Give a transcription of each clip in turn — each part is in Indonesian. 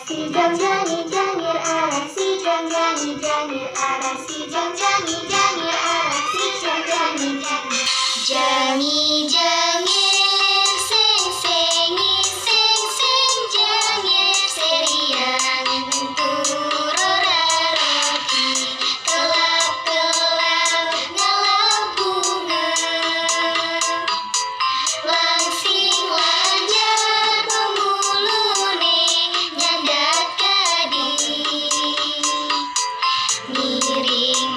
arasi jang jangi jangir arasi jang jangi jangir arasi jang jangi jangir arasi jang jangi jangir jangi jangir sing singi sing sing jangir seriang turoraroti kelap kelap ngalap bunga langsing lanjar pemulune nyandat kadi miring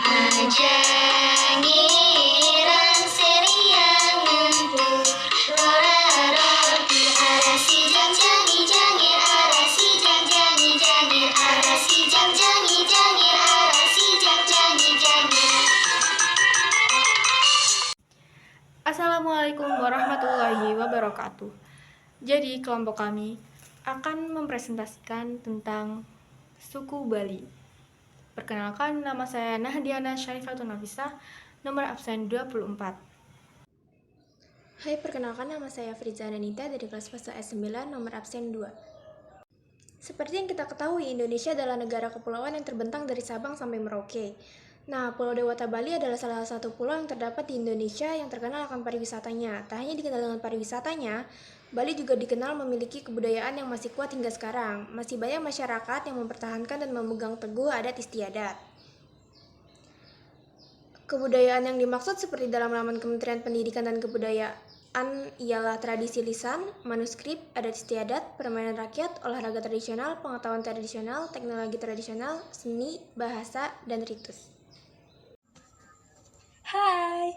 majangiran seriang ngentur roraroti arasi jang jangi jangir arasi jang jangi jangir arasi jang jangi jangir arasi jang jangi jangir. Assalamualaikum warahmatullahi wabarakatuh. Jadi kelompok kami akan mempresentasikan tentang suku Bali. Perkenalkan, nama saya Nahdiana Syarifatun Nafisah, nomor absen 24. Hai, perkenalkan nama saya Friza Ananita dari kelas fase S9 nomor absen 2. Seperti yang kita ketahui, Indonesia adalah negara kepulauan yang terbentang dari Sabang sampai Merauke. Nah, Pulau Dewata Bali adalah salah satu pulau yang terdapat di Indonesia yang terkenal akan pariwisatanya. Tak hanya dikenal dengan pariwisatanya, Bali juga dikenal memiliki kebudayaan yang masih kuat hingga sekarang. Masih banyak masyarakat yang mempertahankan dan memegang teguh adat istiadat. Kebudayaan yang dimaksud seperti dalam laman Kementerian Pendidikan dan Kebudayaan ialah tradisi lisan, manuskrip, adat istiadat, permainan rakyat, olahraga tradisional, pengetahuan tradisional, teknologi tradisional, seni, bahasa, dan ritus. Hai,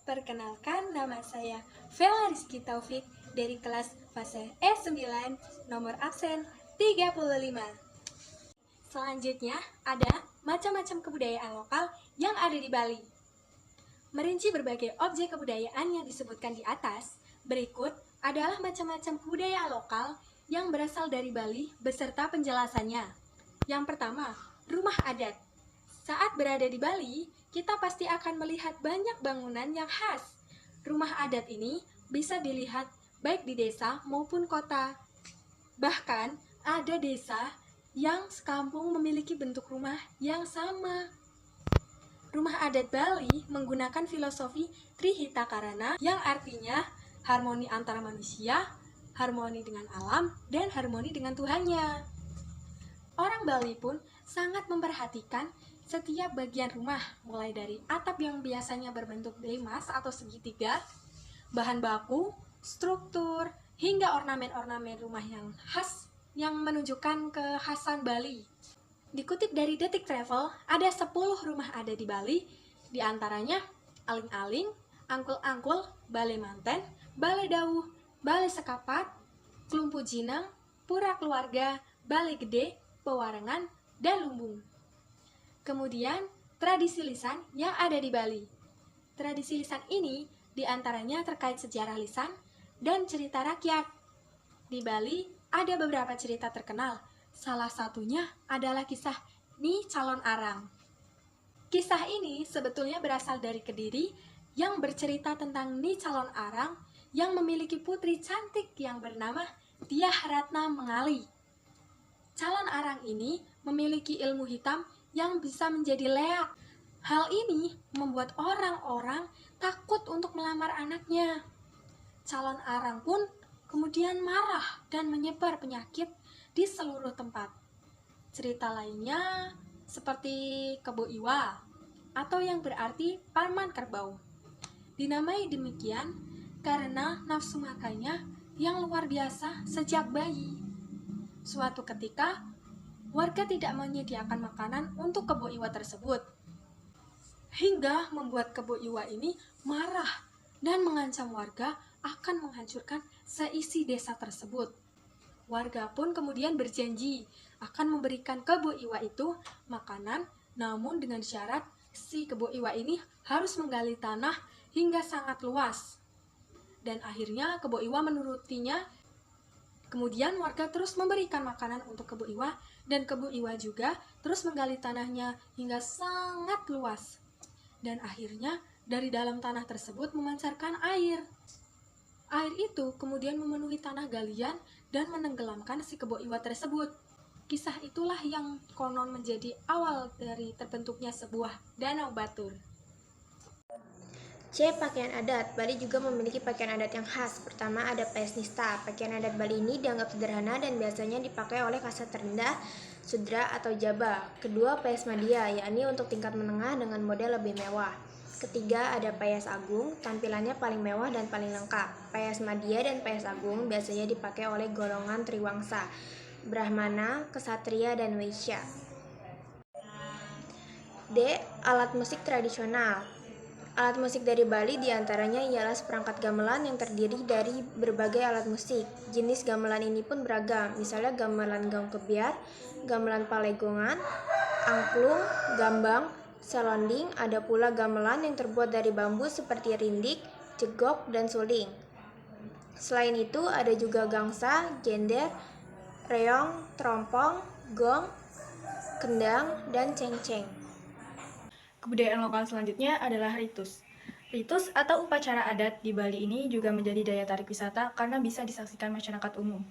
perkenalkan nama saya Vela Rizky Taufik dari kelas fase E9 nomor absen 35. Selanjutnya ada macam-macam kebudayaan lokal yang ada di Bali. Merinci berbagai objek kebudayaan yang disebutkan di atas, berikut adalah macam-macam kebudayaan lokal yang berasal dari Bali beserta penjelasannya. Yang pertama, rumah adat. Saat berada di Bali, kita pasti akan melihat banyak bangunan yang khas. Rumah adat ini bisa dilihat baik di desa maupun kota. Bahkan ada desa yang sekampung memiliki bentuk rumah yang sama. Rumah adat Bali menggunakan filosofi Trihita Karana yang artinya harmoni antara manusia, harmoni dengan alam, dan harmoni dengan Tuhannya. Orang Bali pun sangat memperhatikan setiap bagian rumah, mulai dari atap yang biasanya berbentuk limas atau segitiga, bahan baku, struktur, hingga ornamen-ornamen rumah yang khas yang menunjukkan kekhasan Bali. Dikutip dari Detik Travel, ada 10 rumah ada di Bali, diantaranya Aling-Aling, Angkul-Angkul, Balai Manten, Balai Dawuh, Balai Sekapat, Klumpu Jinang, Pura Keluarga, Balai Gede, Pewarengan, dan Lumbung. Kemudian, tradisi lisan yang ada di Bali. Tradisi lisan ini diantaranya terkait sejarah lisan dan cerita rakyat. Di Bali ada beberapa cerita terkenal. Salah satunya adalah kisah Ni Calon Arang. Kisah ini sebetulnya berasal dari Kediri yang bercerita tentang Ni Calon Arang yang memiliki putri cantik yang bernama Diah Ratna Mengali. Calon Arang ini memiliki ilmu hitam yang bisa menjadi leak. Hal ini membuat orang-orang takut untuk melamar anaknya. Calon Arang pun kemudian marah dan menyebar penyakit di seluruh tempat. Cerita lainnya seperti Kebo Iwa atau yang berarti paman kerbau. Dinamai demikian karena nafsu makannya yang luar biasa sejak bayi. Suatu ketika, warga tidak menyediakan makanan untuk Kebo Iwa tersebut, hingga membuat Kebo Iwa ini marah dan mengancam warga akan menghancurkan seisi desa tersebut. Warga pun kemudian berjanji akan memberikan Kebo Iwa itu makanan, namun dengan syarat si Kebo Iwa ini harus menggali tanah hingga sangat luas. Dan akhirnya Kebo Iwa menurutinya. Kemudian warga terus memberikan makanan untuk Kebo Iwa, dan Kebo Iwa juga terus menggali tanahnya hingga sangat luas. Dan akhirnya dari dalam tanah tersebut memancarkan air. Air itu kemudian memenuhi tanah galian dan menenggelamkan si kebo iwa tersebut. Kisah itulah yang konon menjadi awal dari terbentuknya sebuah danau Batur. C. Pakaian adat. Bali juga memiliki pakaian adat yang khas. Pertama ada Pesnista. Pakaian adat Bali ini dianggap sederhana dan biasanya dipakai oleh kasta terendah, sudra atau jaba. Kedua, Pesmadia, yakni untuk tingkat menengah dengan model lebih mewah. Ketiga, ada Payas Agung, tampilannya paling mewah dan paling lengkap. Payas Madya dan Payas Agung biasanya dipakai oleh golongan Triwangsa, Brahmana, Ksatria, dan Waisya. D. Alat musik tradisional. Alat musik dari Bali diantaranya ialah seperangkat gamelan yang terdiri dari berbagai alat musik. Jenis gamelan ini pun beragam, misalnya gamelan gaung kebiar, gamelan palegongan, angklung, gambang, selonding, ada pula gamelan yang terbuat dari bambu seperti rindik, jegok, dan suling. Selain itu, ada juga gangsa, gender, reong, trompong, gong, kendang, dan cengceng. Kebudayaan lokal selanjutnya adalah ritus. Ritus atau upacara adat di Bali ini juga menjadi daya tarik wisata karena bisa disaksikan masyarakat umum.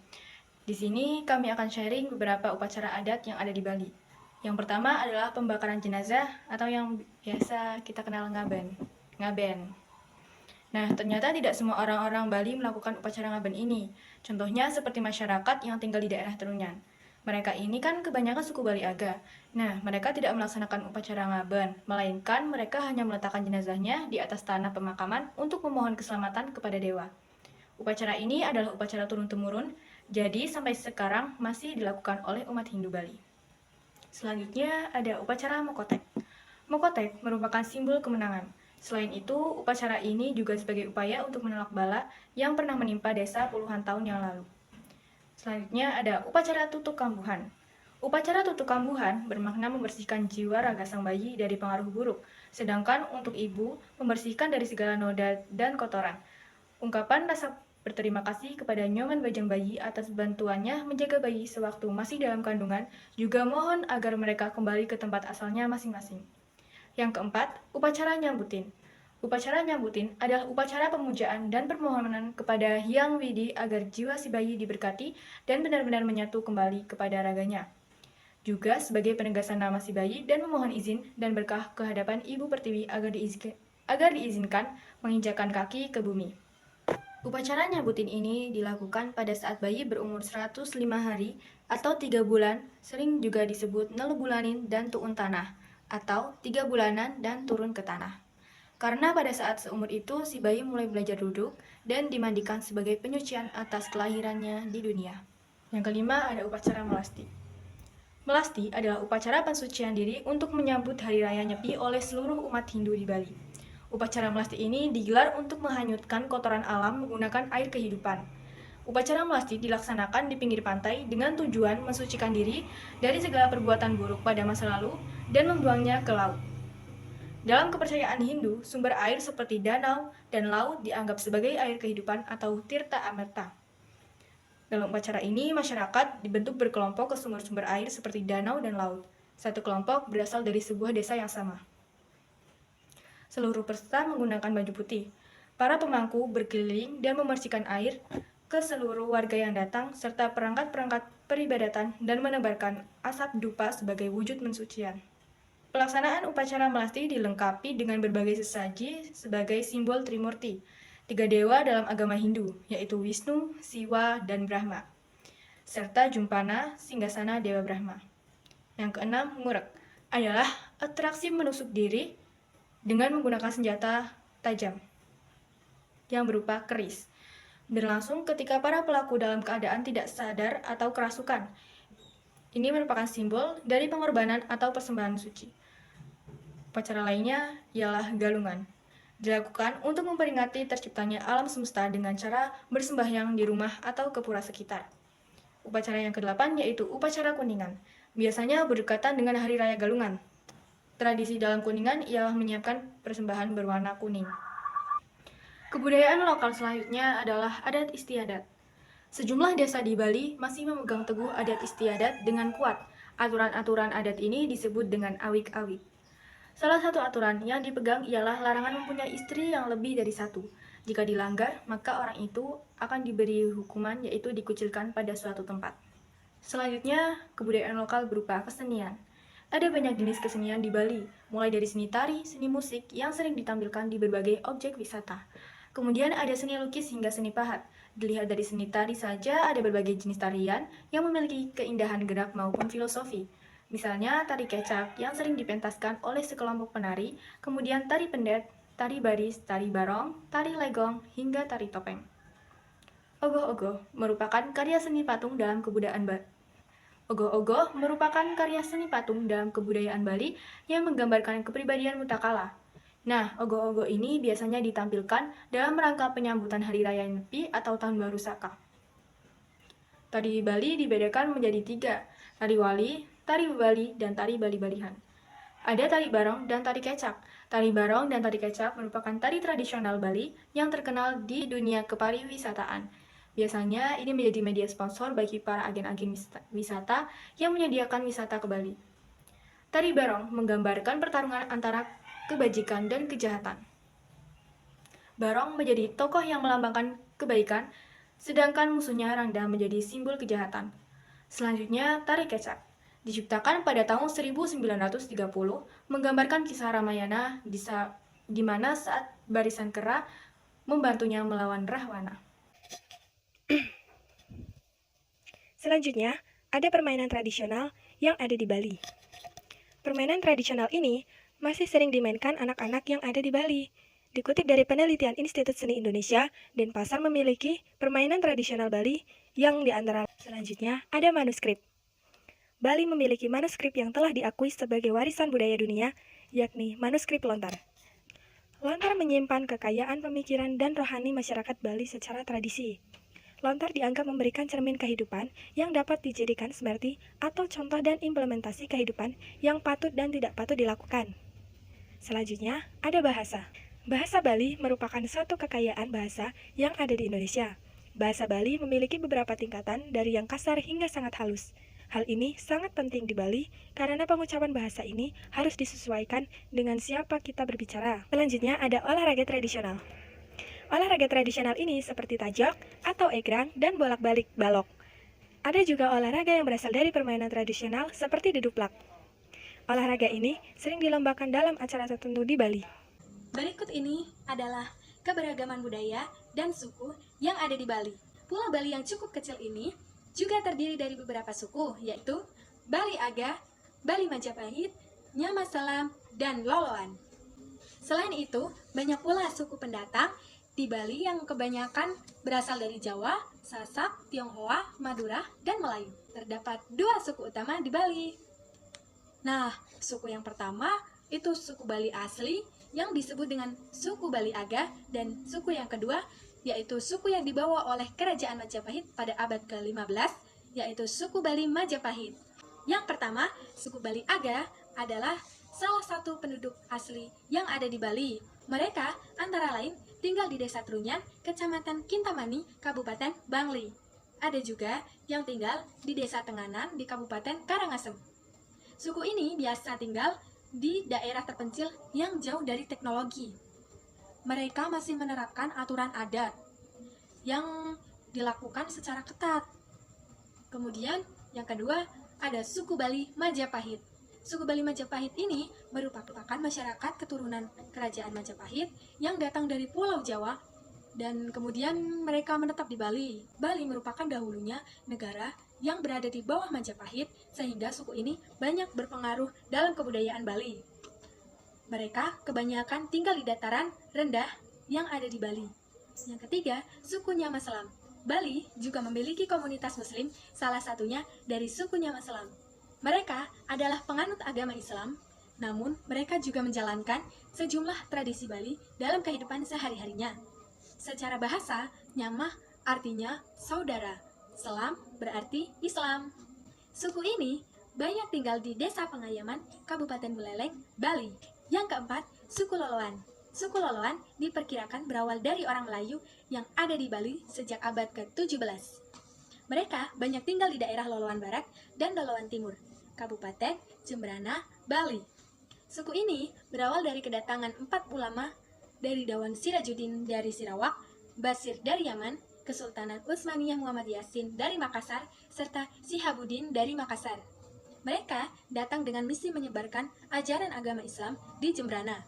Di sini kami akan sharing beberapa upacara adat yang ada di Bali. Yang pertama adalah pembakaran jenazah atau yang biasa kita kenal ngaben. Nah, ternyata tidak semua orang-orang Bali melakukan upacara ngaben ini. Contohnya seperti masyarakat yang tinggal di daerah Trunyan. Mereka ini kan kebanyakan suku Bali Aga. Nah, mereka tidak melaksanakan upacara ngaben, melainkan mereka hanya meletakkan jenazahnya di atas tanah pemakaman untuk memohon keselamatan kepada dewa. Upacara ini adalah upacara turun-temurun, jadi sampai sekarang masih dilakukan oleh umat Hindu Bali. Selanjutnya ada upacara Mokotek. Mokotek merupakan simbol kemenangan. Selain itu, upacara ini juga sebagai upaya untuk menolak bala yang pernah menimpa desa puluhan tahun yang lalu. Selanjutnya ada upacara tutuk kambuhan. Upacara tutuk kambuhan bermakna membersihkan jiwa raga sang bayi dari pengaruh buruk, sedangkan untuk ibu membersihkan dari segala noda dan kotoran. Ungkapan rasa berterima kasih kepada Nyoman Bajang Bayi atas bantuannya menjaga bayi sewaktu masih dalam kandungan, juga mohon agar mereka kembali ke tempat asalnya masing-masing. Yang keempat, upacara nyambutin. Upacara nyambutin adalah upacara pemujaan dan permohonan kepada Hyang Widi agar jiwa si bayi diberkati dan benar-benar menyatu kembali kepada raganya. Juga sebagai penegasan nama si bayi dan memohon izin dan berkah ke hadapan Ibu Pertiwi agar diizinkan menginjakkan kaki ke bumi. Upacara nyambutin ini dilakukan pada saat bayi berumur 105 hari atau 3 bulan, sering juga disebut nelebulanin dan tuun tanah, atau 3 bulanan dan turun ke tanah. Karena pada saat seumur itu, si bayi mulai belajar duduk dan dimandikan sebagai penyucian atas kelahirannya di dunia. Yang kelima ada upacara melasti. Melasti adalah upacara pensucian diri untuk menyambut Hari Raya Nyepi oleh seluruh umat Hindu di Bali. Upacara melasti ini digelar untuk menghanyutkan kotoran alam menggunakan air kehidupan. Upacara melasti dilaksanakan di pinggir pantai dengan tujuan mensucikan diri dari segala perbuatan buruk pada masa lalu dan membuangnya ke laut. Dalam kepercayaan Hindu, sumber air seperti danau dan laut dianggap sebagai air kehidupan atau tirta amerta. Dalam upacara ini, masyarakat dibentuk berkelompok ke sumber-sumber air seperti danau dan laut. Satu kelompok berasal dari sebuah desa yang sama. Seluruh peserta menggunakan baju putih. Para pemangku berkeliling dan membersihkan air ke seluruh warga yang datang, serta perangkat-perangkat peribadatan dan menebarkan asap dupa sebagai wujud mensucian. Pelaksanaan upacara melasti dilengkapi dengan berbagai sesaji sebagai simbol Trimurti, 3 dewa dalam agama Hindu, yaitu Wisnu, Siwa, dan Brahma, serta Jumpana, singgasana Dewa Brahma. Yang keenam, Ngurek, adalah atraksi menusuk diri dengan menggunakan senjata tajam yang berupa keris. Berlangsung ketika para pelaku dalam keadaan tidak sadar atau kerasukan. Ini merupakan simbol dari pengorbanan atau persembahan suci. Upacara lainnya ialah galungan. Dilakukan untuk memperingati terciptanya alam semesta dengan cara bersembahyang di rumah atau ke pura sekitar. Upacara yang ke-8 yaitu upacara kuningan. Biasanya berdekatan dengan Hari Raya Galungan. Tradisi dalam kuningan ialah menyiapkan persembahan berwarna kuning. Kebudayaan lokal selanjutnya adalah adat istiadat. Sejumlah desa di Bali masih memegang teguh adat istiadat dengan kuat. Aturan-aturan adat ini disebut dengan awik-awik. Salah satu aturan yang dipegang ialah larangan mempunyai istri yang lebih dari satu. Jika dilanggar, maka orang itu akan diberi hukuman yaitu dikucilkan pada suatu tempat. Selanjutnya, kebudayaan lokal berupa kesenian. Ada banyak jenis kesenian di Bali, mulai dari seni tari, seni musik yang sering ditampilkan di berbagai objek wisata. Kemudian ada seni lukis hingga seni pahat. Dilihat dari seni tari saja ada berbagai jenis tarian yang memiliki keindahan gerak maupun filosofi. Misalnya tari kecak yang sering dipentaskan oleh sekelompok penari, kemudian tari pendet, tari baris, tari barong, tari legong, hingga tari topeng. Ogoh-ogoh merupakan karya seni patung dalam kebudayaan Bali. Ogoh-ogoh merupakan karya seni patung dalam kebudayaan Bali yang menggambarkan kepribadian mutakala. Nah, ogoh-ogoh ini biasanya ditampilkan dalam rangka penyambutan Hari Raya Nyepi atau Tahun Baru Saka. Tari Bali dibedakan menjadi 3, tari wali, tari Bali, dan tari Bali-Balihan. Ada tari barong dan tari kecak. Tari barong dan tari kecak merupakan tari tradisional Bali yang terkenal di dunia kepariwisataan. Biasanya ini menjadi media sponsor bagi para agen-agen wisata yang menyediakan wisata ke Bali. Tari barong menggambarkan pertarungan antara kebajikan dan kejahatan. Barong menjadi tokoh yang melambangkan kebaikan, sedangkan musuhnya Rangda menjadi simbol kejahatan. Selanjutnya, tari kecak. Diciptakan pada tahun 1930, menggambarkan kisah Ramayana di mana saat barisan kera membantunya melawan Rahwana. Selanjutnya, ada permainan tradisional yang ada di Bali. Permainan tradisional ini masih sering dimainkan anak-anak yang ada di Bali. Dikutip dari penelitian Institut Seni Indonesia, Denpasar memiliki permainan tradisional Bali yang diantara selanjutnya ada manuskrip. Bali memiliki manuskrip yang telah diakui sebagai warisan budaya dunia, yakni manuskrip lontar. Lontar menyimpan kekayaan pemikiran dan rohani masyarakat Bali secara tradisi. Lontar dianggap memberikan cermin kehidupan yang dapat dijadikan semerti atau contoh dan implementasi kehidupan yang patut dan tidak patut dilakukan. Selanjutnya, ada bahasa. Bahasa Bali merupakan satu kekayaan bahasa yang ada di Indonesia. Bahasa Bali memiliki beberapa tingkatan dari yang kasar hingga sangat halus. Hal ini sangat penting di Bali karena pengucapan bahasa ini harus disesuaikan dengan siapa kita berbicara. Selanjutnya ada olahraga tradisional. Olahraga tradisional ini seperti tajok atau egrang dan bolak-balik balok. Ada juga olahraga yang berasal dari permainan tradisional seperti deduplak. Olahraga ini sering dilombakan dalam acara tertentu di Bali. Berikut ini adalah keberagaman budaya dan suku yang ada di Bali. Pulau Bali yang cukup kecil ini juga terdiri dari beberapa suku, yaitu Bali Aga, Bali Majapahit, Nyamaselam, dan Loloan. Selain itu, banyak pula suku pendatang di Bali yang kebanyakan berasal dari Jawa, Sasak, Tionghoa, Madura, dan Melayu. Terdapat 2 suku utama di Bali. Nah, suku yang pertama itu suku Bali asli yang disebut dengan suku Bali Aga, dan suku yang kedua yaitu suku yang dibawa oleh Kerajaan Majapahit pada abad ke-15, yaitu suku Bali Majapahit. Yang pertama, suku Bali Aga adalah salah satu penduduk asli yang ada di Bali. Mereka antara lain tinggal di Desa Trunyan, Kecamatan Kintamani, Kabupaten Bangli. Ada juga yang tinggal di Desa Tenganan di Kabupaten Karangasem. Suku ini biasa tinggal di daerah terpencil yang jauh dari teknologi. Mereka masih menerapkan aturan adat yang dilakukan secara ketat. Kemudian yang kedua ada suku Bali Majapahit. Suku Bali Majapahit ini merupakan masyarakat keturunan Kerajaan Majapahit yang datang dari Pulau Jawa dan kemudian mereka menetap di Bali. Bali merupakan dahulunya negara yang berada di bawah Majapahit sehingga suku ini banyak berpengaruh dalam kebudayaan Bali. Mereka kebanyakan tinggal di dataran rendah yang ada di Bali. Yang ketiga, suku Nyamaselam. Bali juga memiliki komunitas muslim, salah satunya dari suku Nyamaselam. Mereka adalah penganut agama Islam, namun mereka juga menjalankan sejumlah tradisi Bali dalam kehidupan sehari-harinya. Secara bahasa, Nyamah artinya saudara, Selam berarti Islam. Suku ini banyak tinggal di Desa Pengayaman, Kabupaten Buleleng, Bali. Yang keempat, suku Loloan. Suku Loloan diperkirakan berawal dari orang Melayu yang ada di Bali sejak abad ke-17. Mereka banyak tinggal di daerah Loloan Barat dan Loloan Timur, Kabupaten Jembrana, Bali. Suku ini berawal dari kedatangan 4 ulama dari Dawan Sirajuddin dari Sarawak, Basir dari Yaman, Kesultanan Utsmaniyah Muhammad Yasin dari Makassar, serta Sihabuddin dari Makassar. Mereka datang dengan misi menyebarkan ajaran agama Islam di Jembrana.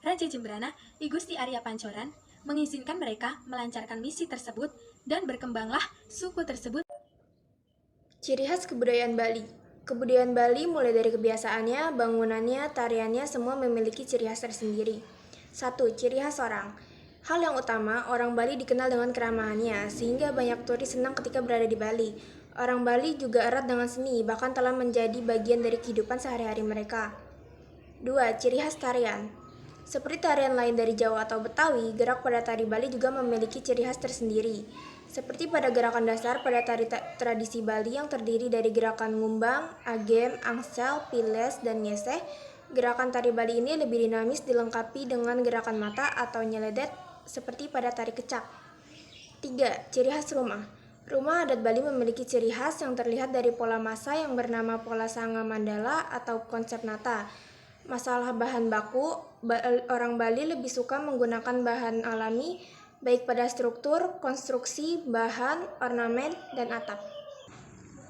Raja Jembrana, I Gusti Arya Pancoran, mengizinkan mereka melancarkan misi tersebut dan berkembanglah suku tersebut. Ciri khas kebudayaan Bali. Kebudayaan Bali mulai dari kebiasaannya, bangunannya, tariannya semua memiliki ciri khas tersendiri. 1. Ciri khas orang. Hal yang utama, orang Bali dikenal dengan keramahannya, sehingga banyak turis senang ketika berada di Bali. Orang Bali juga erat dengan seni, bahkan telah menjadi bagian dari kehidupan sehari-hari mereka. 2. Ciri khas tarian. Seperti tarian lain dari Jawa atau Betawi, gerak pada tari Bali juga memiliki ciri khas tersendiri. Seperti pada gerakan dasar pada tari tradisi Bali yang terdiri dari gerakan ngumbang, agem, angsel, piles, dan nyeseh, gerakan tari Bali ini lebih dinamis dilengkapi dengan gerakan mata atau nyeledet seperti pada tari kecak. 3. Ciri khas rumah. Rumah adat Bali memiliki ciri khas yang terlihat dari pola masa yang bernama pola sanga mandala atau konsep nata. Masalah bahan baku, orang Bali lebih suka menggunakan bahan alami, baik pada struktur, konstruksi, bahan, ornamen, dan atap.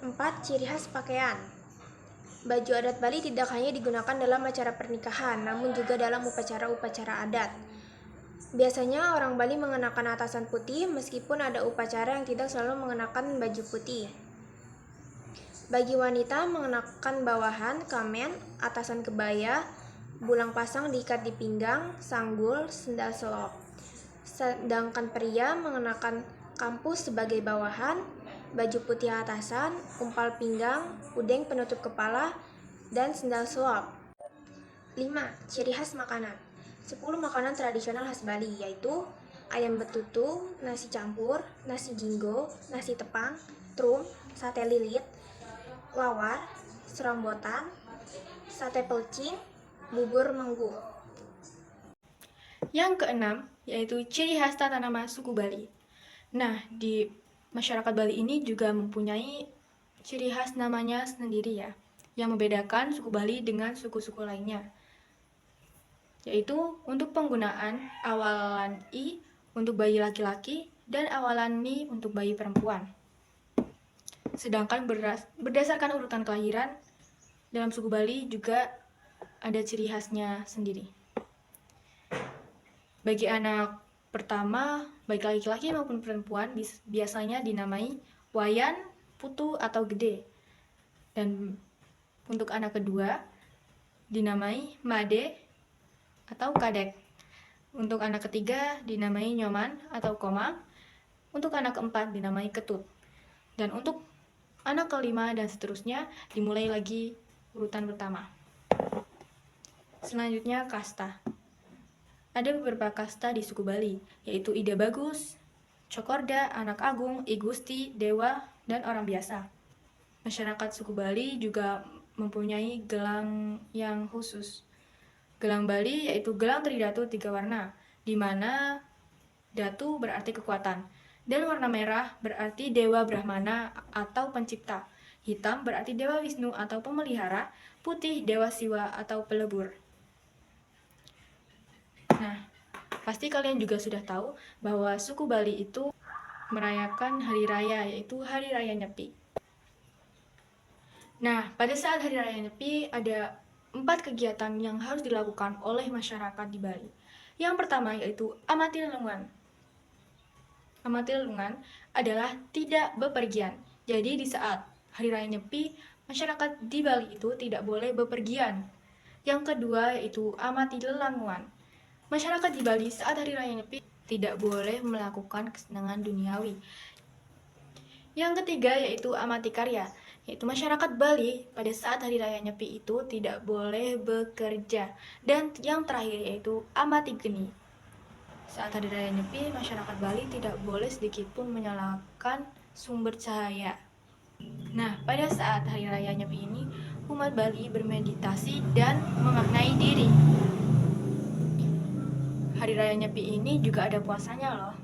4. Ciri khas pakaian. Baju adat Bali tidak hanya digunakan dalam acara pernikahan, namun juga dalam upacara-upacara adat. Biasanya orang Bali mengenakan atasan putih, meskipun ada upacara yang tidak selalu mengenakan baju putih. Bagi wanita mengenakan bawahan, kamen, atasan kebaya, bulang pasang diikat di pinggang, sanggul, sendal selop. Sedangkan pria mengenakan kampus sebagai bawahan, baju putih atasan, umpal pinggang, udeng penutup kepala, dan sendal selop. 5. Ciri khas makanan. 10 makanan tradisional khas Bali yaitu ayam betutu, nasi campur, nasi jinggo, nasi tepang, trum, sate lilit, lawar, serombotan, sate pelcing, bubur menggu. Yang keenam, yaitu ciri khas tata nama suku Bali. Nah, di masyarakat Bali ini juga mempunyai ciri khas namanya sendiri ya, yang membedakan suku Bali dengan suku-suku lainnya. Yaitu untuk penggunaan awalan I untuk bayi laki-laki dan awalan Mi untuk bayi perempuan. Sedangkan berdasarkan urutan kelahiran, dalam suku Bali juga ada ciri khasnya sendiri. Bagi anak pertama, baik laki-laki maupun perempuan, biasanya dinamai Wayan, Putu, atau Gede. Dan untuk anak kedua, dinamai Made atau Kadek. Untuk anak ketiga, dinamai Nyoman atau Komang. Untuk anak keempat, dinamai Ketut. Dan untuk anak kelima dan seterusnya, dimulai lagi urutan pertama. Selanjutnya, kasta. Ada beberapa kasta di suku Bali, yaitu Ida Bagus, Cokorda, Anak Agung, I Gusti, Dewa, dan orang biasa. Masyarakat suku Bali juga mempunyai gelang yang khusus. Gelang Bali yaitu gelang tridatu 3 warna, di mana datu berarti kekuatan, dan warna merah berarti Dewa Brahmana atau pencipta, hitam berarti Dewa Wisnu atau pemelihara, putih Dewa Siwa atau pelebur. Nah, pasti kalian juga sudah tahu bahwa suku Bali itu merayakan hari raya, yaitu Hari Raya Nyepi. Nah, pada saat Hari Raya Nyepi ada 4 kegiatan yang harus dilakukan oleh masyarakat di Bali. Yang pertama yaitu amati lelungan. Amati lelungan adalah tidak bepergian. Jadi di saat Hari Raya Nyepi, masyarakat di Bali itu tidak boleh bepergian. Yang kedua yaitu amati lelanguan. Masyarakat di Bali saat Hari Raya Nyepi tidak boleh melakukan kesenangan duniawi. Yang ketiga yaitu amati karya, yaitu masyarakat Bali pada saat Hari Raya Nyepi itu tidak boleh bekerja. Dan yang terakhir yaitu amati geni. Saat Hari Raya Nyepi, masyarakat Bali tidak boleh sedikitpun menyalakan sumber cahaya. Nah, pada saat Hari Raya Nyepi ini, umat Bali bermeditasi dan memaknai diri. Hari Raya Nyepi ini juga ada puasanya loh.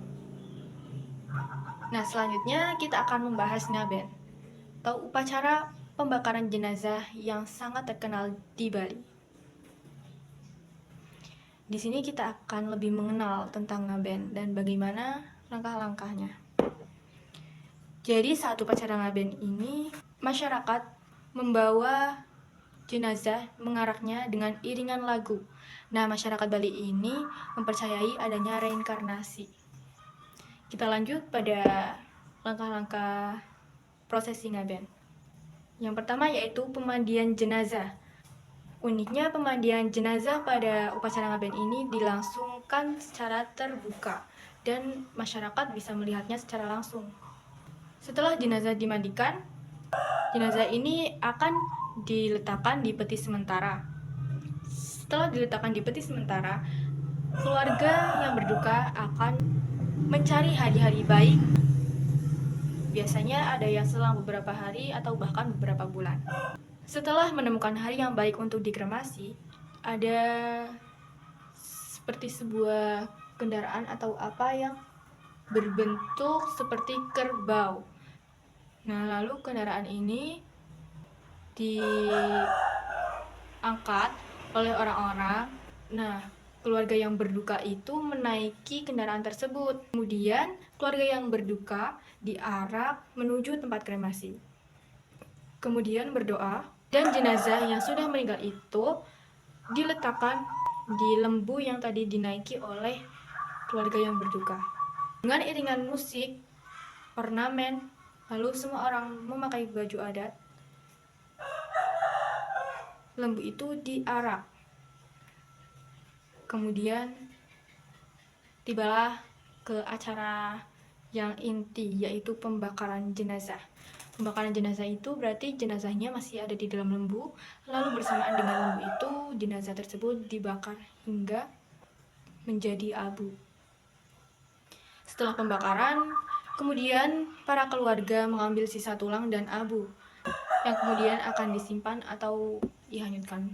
Nah, selanjutnya kita akan membahas Ngaben, atau upacara pembakaran jenazah yang sangat terkenal di Bali. Di sini kita akan lebih mengenal tentang ngaben dan bagaimana langkah-langkahnya. Jadi saat upacara ngaben ini, masyarakat membawa jenazah mengaraknya dengan iringan lagu. Nah, masyarakat Bali ini mempercayai adanya reinkarnasi. Kita lanjut pada langkah-langkah prosesi ngaben. Yang pertama yaitu pemandian jenazah. Uniknya pemandian jenazah pada upacara ngaben ini dilangsungkan secara terbuka dan masyarakat bisa melihatnya secara langsung. Setelah jenazah dimandikan, jenazah ini akan diletakkan di peti sementara. Setelah diletakkan di peti sementara, keluarga yang berduka akan mencari hari-hari baik. Biasanya ada yang selang beberapa hari atau bahkan beberapa bulan. Setelah menemukan hari yang baik untuk dikremasi, ada seperti sebuah kendaraan atau apa yang berbentuk seperti kerbau. Nah, lalu kendaraan ini diangkat oleh orang-orang. Nah, keluarga yang berduka itu menaiki kendaraan tersebut. Kemudian, keluarga yang berduka diarak menuju tempat kremasi. Kemudian berdoa, dan jenazah yang sudah meninggal itu diletakkan di lembu yang tadi dinaiki oleh keluarga yang berduka. Dengan iringan musik, ornamen, lalu semua orang memakai baju adat, lembu itu diarak. Kemudian tibalah ke acara yang inti, yaitu pembakaran jenazah. Pembakaran jenazah itu berarti jenazahnya masih ada di dalam lembu, lalu bersamaan dengan lembu itu, jenazah tersebut dibakar hingga menjadi abu. Setelah pembakaran, kemudian para keluarga mengambil sisa tulang dan abu, yang kemudian akan disimpan atau dihanyutkan.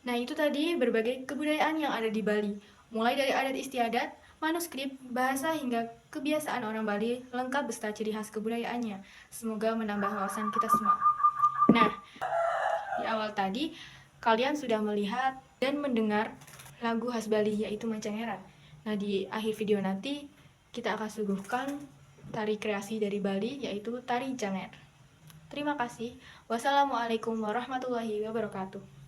Nah, itu tadi berbagai kebudayaan yang ada di Bali, mulai dari adat istiadat, manuskrip, bahasa, hingga kebiasaan orang Bali lengkap beserta ciri khas kebudayaannya. Semoga menambah wawasan kita semua. Nah, di awal tadi, kalian sudah melihat dan mendengar lagu khas Bali, yaitu Mancangeran. Nah, di akhir video nanti, kita akan suguhkan tari kreasi dari Bali, yaitu tari Janger. Terima kasih. Wassalamualaikum warahmatullahi wabarakatuh.